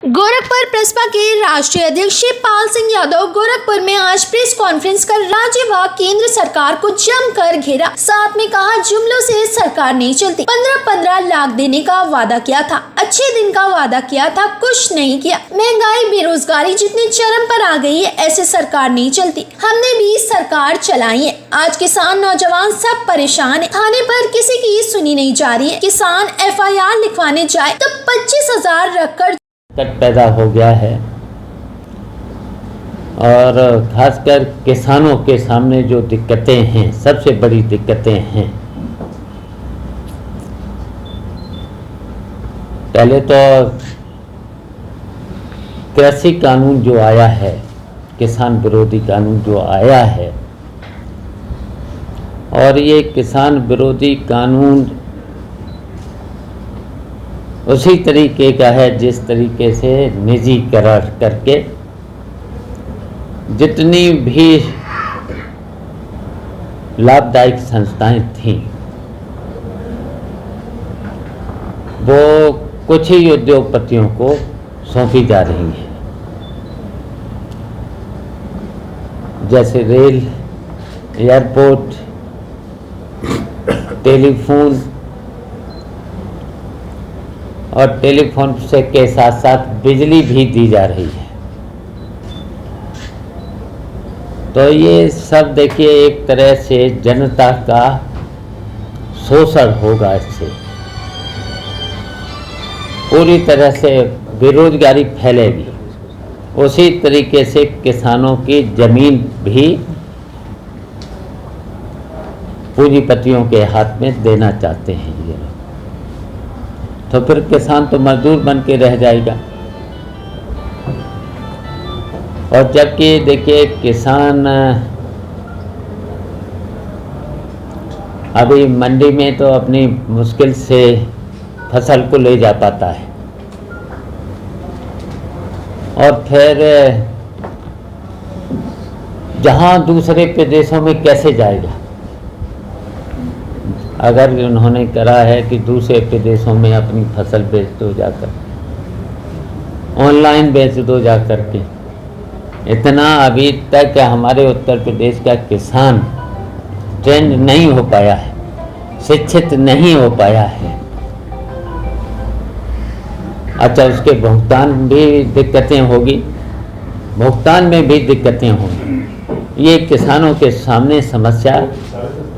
गोरखपुर प्रसपा के राष्ट्रीय अध्यक्ष शिवपाल सिंह यादव गोरखपुर में आज प्रेस कॉन्फ्रेंस कर राज्य व केंद्र सरकार को जमकर घेरा। साथ में कहा, जुमलों से सरकार नहीं चलती। 15-15 लाख देने का वादा किया था, अच्छे दिन का वादा किया था, कुछ नहीं किया। महंगाई बेरोजगारी जितनी चरम पर आ गई है, ऐसे सरकार नहीं चलती। हमने भी सरकार चलाई है। आज किसान नौजवान सब परेशान है। थाने पर किसी की सुनी नहीं जा रही है। किसान FIR लिखवाने जाए तो 25,000 रखकर पैदा हो गया है और खासकर किसानों के सामने जो दिक्कतें हैं, सबसे बड़ी दिक्कतें हैं। पहले तो कृषि कानून जो आया है, किसान विरोधी कानून जो आया है, और ये किसान विरोधी कानून उसी तरीके का है जिस तरीके से निजीकरण करके जितनी भी लाभदायक संस्थाएं थीं वो कुछ ही उद्योगपतियों को सौंपी जा रही हैं, जैसे रेल, एयरपोर्ट, टेलीफोन और टेलीफोन से के साथ साथ बिजली भी दी जा रही है। तो ये सब देखिए एक तरह से जनता का शोषण होगा। इससे पूरी तरह से बेरोजगारी फैलेगी। उसी तरीके से किसानों की जमीन भी पूंजीपतियों के हाथ में देना चाहते हैं ये लोग। तो फिर किसान तो मजदूर बन के रह जाएगा। और जबकि देखिए किसान अभी मंडी में तो अपनी मुश्किल से फसल को ले जा पाता है, और फिर जहां दूसरे प्रदेशों में कैसे जाएगा। अगर उन्होंने करा है कि दूसरे प्रदेशों में अपनी फसल बेच दो, जाकर ऑनलाइन बेच दो जाकर के, इतना अभी तक हमारे उत्तर प्रदेश का किसान ट्रेंड नहीं हो पाया है, शिक्षित नहीं हो पाया है। अच्छा, उसके भुगतान भी दिक्कतें होगी, भुगतान में भी दिक्कतें होंगी। ये किसानों के सामने समस्या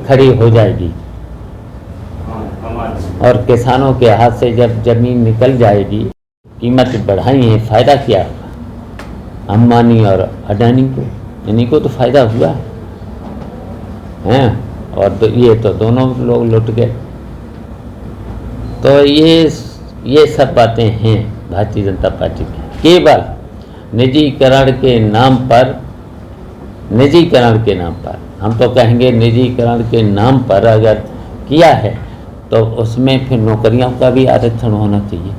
खड़ी हो जाएगी, और किसानों के हाथ से जब जमीन निकल जाएगी, कीमत बढ़ाई है, फ़ायदा क्या होगा? अंबानी और अडानी को, इन्हीं को तो फ़ायदा हुआ है, और तो ये तो दोनों लोग लुट गए। तो ये सब बातें हैं भारतीय जनता पार्टी की। केवल निजीकरण के नाम पर, हम तो कहेंगे निजीकरण के नाम पर अगर किया है तो उसमें फिर नौकरियों का भी आरक्षण होना चाहिए।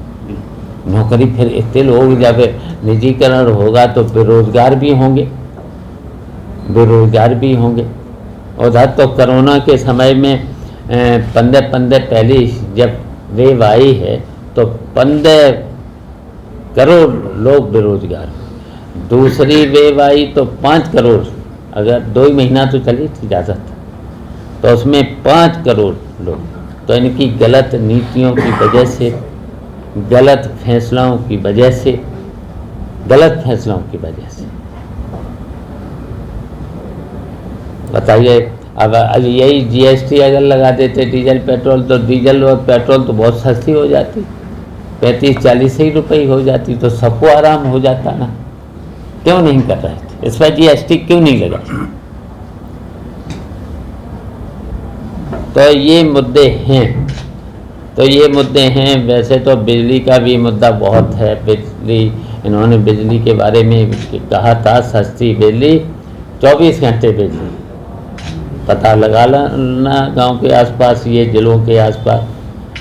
नौकरी फिर इतने लोग, जब निजीकरण होगा तो बेरोजगार भी होंगे। उधर तो कोरोना के समय में 15 पहले जब वेव आई है तो 15 करोड़ लोग बेरोजगार। दूसरी वेव आई तो 5 करोड़, अगर 2 महीना तो चली थी ज़्यादा था, तो उसमें 5 करोड़ लोग। तो इनकी गलत नीतियों की वजह से, गलत फैसलों की वजह से बताइए। अब यही GST अगर लगा देते डीजल पेट्रोल, तो डीजल और पेट्रोल तो बहुत सस्ती हो जाती, 35-40 ही रुपये हो जाती, तो सबको आराम हो जाता ना। क्यों नहीं कर रहे थे? इस पर GST क्यों नहीं लगा? तो ये मुद्दे हैं। वैसे तो बिजली का भी मुद्दा बहुत है। बिजली, इन्होंने बिजली के बारे में कहा था, सस्ती बिजली, 24 घंटे बिजली। पता लगा ना गांव के आसपास, ये जिलों के आसपास।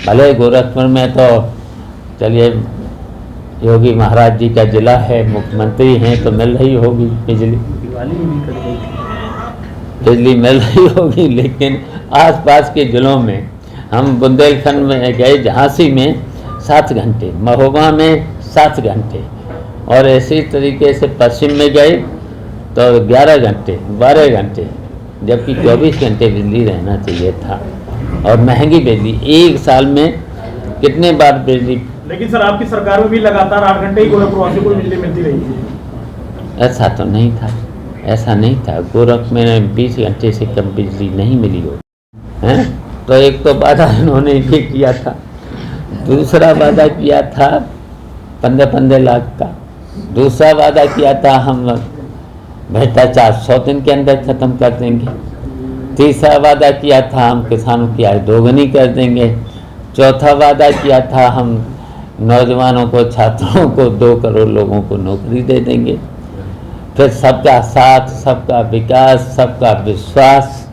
भले गोरखपुर में तो चलिए योगी महाराज जी का जिला है, मुख्यमंत्री हैं, तो मिल रही होगी बिजली, मिल रही होगी। लेकिन आसपास के जिलों में, हम बुंदेलखंड में गए, झांसी में 7 घंटे, महोबा में 7 घंटे, और इसी तरीके से पश्चिम में गए तो 11 घंटे 12 घंटे, जबकि 24 घंटे बिजली रहना चाहिए था। और महंगी बिजली, एक साल में कितने बार बिजली। लेकिन सर आपकी सरकार में भी लगातार 8 घंटे ही गोरखपुरवासियों को बिजली मिलती रही है। ऐसा तो नहीं था, ऐसा नहीं था। गोरख में 20 घंटे से कम बिजली नहीं मिली हो हैं। तो एक तो वादा इन्होंने ये किया था, दूसरा वादा किया था 15-15 लाख का, दूसरा वादा किया था हम भ्रष्टाचार 100 दिन के अंदर खत्म कर देंगे, तीसरा वादा किया था हम किसानों की आय दोगुनी कर देंगे, चौथा वादा किया था हम नौजवानों को, छात्रों को, 2 करोड़ लोगों को नौकरी दे देंगे। फिर सबका साथ, सबका विकास, सबका विश्वास।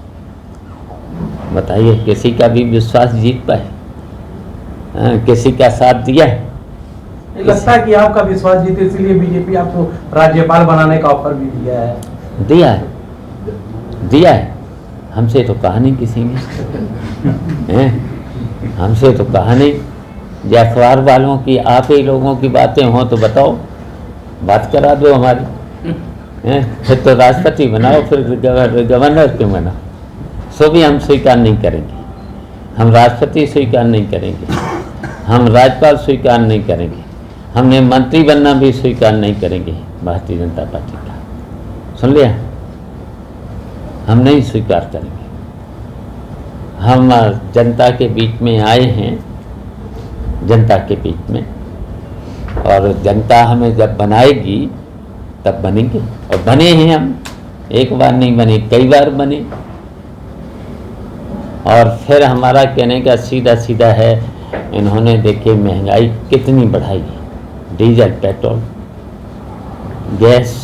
बताइए, किसी का भी विश्वास जीत पाए? किसी का साथ दिया? लगता है कि आपका विश्वास जीते, इसलिए बीजेपी आपको राज्यपाल बनाने का ऑफर भी दिया है। दिया है। हमसे तो कहा नहीं किसी ने, हमसे तो कहा नहीं। जो अखबार वालों की, आप ही लोगों की बातें हों तो बताओ, बात करा दो हमारी। फिर तो राष्ट्रपति बनाओ, फिर गवर्नर क्यों बनाओ? सो भी हम स्वीकार नहीं करेंगे। हम राष्ट्रपति स्वीकार नहीं करेंगे, हम राज्यपाल स्वीकार नहीं करेंगे, हमने मंत्री बनना भी स्वीकार नहीं करेंगे भारतीय जनता पार्टी का। सुन लिया? हम नहीं स्वीकार करेंगे। हम जनता के बीच में आए हैं, जनता के बीच में, और जनता हमें जब बनाएगी तब बनेंगे। और बने हैं हम, एक बार नहीं बने, कई बार बने। और फिर हमारा कहने का सीधा सीधा है, इन्होंने देखिए महंगाई कितनी बढ़ाई है। डीजल, पेट्रोल, गैस,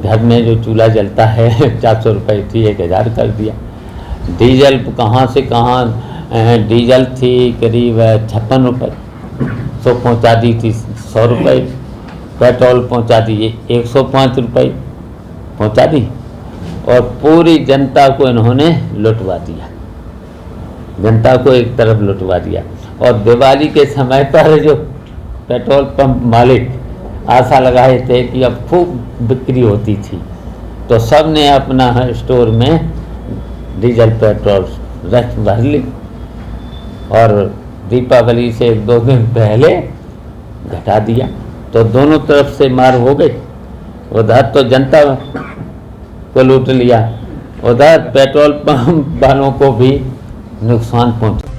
घर में जो चूल्हा जलता है 400 रुपये थी, 1000 कर दिया। डीजल कहाँ से कहाँ, डीजल थी करीब 56 रुपये, सो पहुँचा दी थी 100 रुपये। पेट्रोल पहुँचा दी 105 रुपये पहुँचा दी, और पूरी जनता को इन्होंने लुटवा दिया, जनता को एक तरफ लुटवा दिया। और दिवाली के समय पर जो पेट्रोल पंप मालिक आशा लगाए थे कि अब खूब बिक्री होती थी, तो सब ने अपना स्टोर में डीजल पेट्रोल रख भर ली, और दीपावली से 1-2 दिन पहले घटा दिया। तो दोनों तरफ से मार हो गई। उधर तो जनता को लूट लिया, उधर पेट्रोल पंप वालों को भी नुकसान पहुंचा।